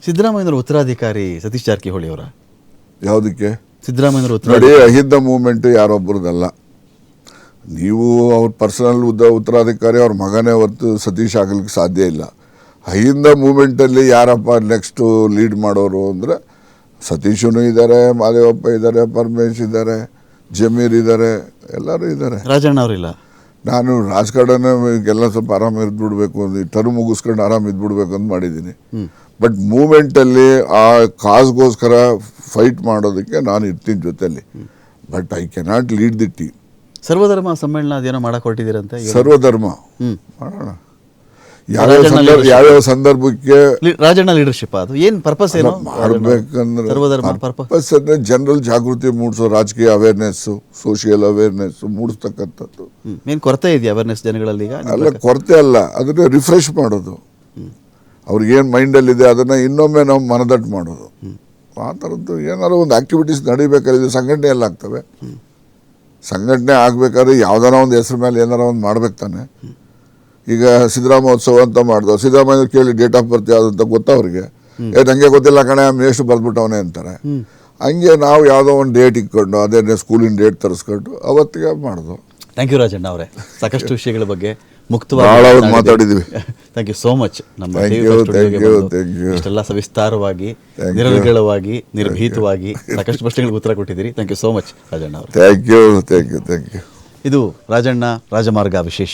ಸಿದ್ದರಾಮಯ್ಯನವರ ಉತ್ತರಾಧಿಕಾರಿ ಸತೀಶ್ ಜಾರಕಿಹೊಳಿ ಅವರ ಯಾವುದಕ್ಕೆ ಸಿದ್ದರಾಮಯ್ಯನವರ ನೋಡಿ, ಅಹಿಂದ ಮೂವ್ಮೆಂಟ್ ಯಾರೊಬ್ಬರದಲ್ಲ. ನೀವು ಅವ್ರ ಪರ್ಸನಲ್ ಉತ್ತರಾಧಿಕಾರಿ ಅವ್ರ ಮಗನೇ ಹೊರತು ಸತೀಶ್ ಆಗಲಿಕ್ಕೆ ಸಾಧ್ಯ ಇಲ್ಲ. ಅಹಿಂದ ಮೂವ್ಮೆಂಟಲ್ಲಿ ಯಾರಪ್ಪ ನೆಕ್ಸ್ಟು ಲೀಡ್ ಮಾಡೋರು ಅಂದರೆ ಸತೀಶನು ಇದ್ದಾರೆ, ಮಾದೇವಪ್ಪ ಇದ್ದಾರೆ, ಪರಮೇಶ್ ಇದ್ದಾರೆ, ಜಮೀರ್ ಇದ್ದಾರೆ, ಎಲ್ಲರೂ ಇದ್ದಾರೆ. ರಾಜಣ್ಣ ಅವರಿಲ್ಲ. ನಾನು ರಾಜಕಾರಣ ಎಲ್ಲ ಸ್ವಲ್ಪ ಆರಾಮ ಇದ್ಬಿಡ್ಬೇಕು ಅಂತ ಟರ್ಮ್ ಮುಗಿಸ್ಕೊಂಡು ಆರಾಮ ಇದ್ಬಿಡ್ಬೇಕು ಅಂತ ಮಾಡಿದ್ದೀನಿ. ಬಟ್ ಮೂಮೆಂಟಲ್ಲಿ ಆ ಕಾಸ್ಗೋಸ್ಕರ ಫೈಟ್ ಮಾಡೋದಕ್ಕೆ ನಾನು ಇರ್ತೀನಿ ಜೊತೆಯಲ್ಲಿ. But I cannot lead the team. ಸರ್ವಧರ್ಮ ಸಮ್ಮೇಳನ ಅದೇನೋ ಮಾಡಕ್ಕೆ ಹೊರಟಿದ್ದೀರಂತೆ. ಸರ್ವಧರ್ಮ ಮಾಡೋಣ. ಯಾವ್ಯಾವ ಸಂದರ್ಭಕ್ಕೆ ರಾಜಣ್ಣ ಲೀಡರ್ಶಿಪ್ ಅದು ಏನು ಪರ್ಪಸ್ ಏನು ಮಾಡ್ಬೇಕಂದ್ರೆ ಸರ್ವಧರ್ಮ ಪರ್ಪಸ್ ಅಂದ್ರೆ ಜನರಲ್ ಜಾಗೃತಿ ಮೂಡಿಸೋ, ರಾಜಕೀಯ ಅವೇರ್ನೆಸ್ಸು, ಸೋಷಿಯಲ್ ಅವೇರ್ನೆಸ್ಸು ಮೂಡಿಸ್ತಕ್ಕಂಥದ್ದು. ಏನು ಕೊರತೆ ಇದೆಯಾ ಅವೇರ್ನೆಸ್ ಜನಗಳಲ್ಲಿ? ಈಗ ಅಲ್ಲ, ಕೊರತೆ ಅಲ್ಲ, ಅದನ್ನ ರಿಫ್ರೆಶ್ ಮಾಡೋದು. ಅವ್ರಿಗೇನು ಮೈಂಡಲ್ಲಿದೆ ಅದನ್ನು ಇನ್ನೊಮ್ಮೆ ನಾವು ಮನದಟ್ಟು ಮಾಡೋದು. ಆ ಥರದ್ದು ಏನಾದ್ರು ಒಂದು ಆ್ಯಕ್ಟಿವಿಟೀಸ್ ನಡಿಬೇಕಾದ್ರೆ ಸಂಘಟನೆ ಎಲ್ಲ ಆಗ್ತವೆ. ಸಂಘಟನೆ ಆಗಬೇಕಾದ್ರೆ ಯಾವ್ದಾರ ಒಂದು ಹೆಸರು ಮೇಲೆ ಏನಾರ ಒಂದು ಮಾಡ್ಬೇಕು ತಾನೆ. ಈಗ ಸಿದ್ದರಾಮೋತ್ಸವ ಅಂತ ಮಾಡಿದ್ರು. ಸಿದ್ದರಾಮಯ್ಯ ಕೇಳಿ ಡೇಟ್ ಆಫ್ ಬರ್ತ್ ಯಾವ್ದು ಅಂತ ಗೊತ್ತಾ ಅವ್ರಿಗೆ? ನನಗೆ ಗೊತ್ತಿಲ್ಲ ಕಣೆ, ಎಷ್ಟು ಬರ್ದ್ಬಿಟ್ಟವನೇ ಅಂತಾರೆ. ಹಂಗೆ ನಾವು ಯಾವುದೋ ಒಂದು ಡೇಟ್ ಇಟ್ಕೊಂಡು ಅದೇ ಸ್ಕೂಲಿನ ಡೇಟ್ ತರಿಸ್ಕೊಂಡು ಅವತ್ತಿಗೆ ಮಾಡಿದ್ರು. ಥ್ಯಾಂಕ್ ಯು ರಾಜಣ್ಣ ಅವರೇ, ಸಾಕಷ್ಟು ವಿಷಯಗಳ ಬಗ್ಗೆ ಮುಕ್ತವಾಗಿ ಮಾತಾಡಿದ್ವಿ. Thank you so much. ನಮ್ಮ ಇಷ್ಟೆಲ್ಲ ಸವಿಸ್ತಾರವಾಗಿ, ನಿರರ್ಗಳವಾಗಿ, ನಿರ್ಭೀತವಾಗಿ ಸಾಕಷ್ಟು ಪ್ರಶ್ನೆಗಳಿಗೆ ಉತ್ತರ ಕೊಟ್ಟಿದ್ದೀರಿ. Thank you so much Rajanna ಅವರು. Thank you. ಇದು ರಾಜಣ್ಣ ರಾಜಮಾರ್ಗ ವಿಶೇಷ.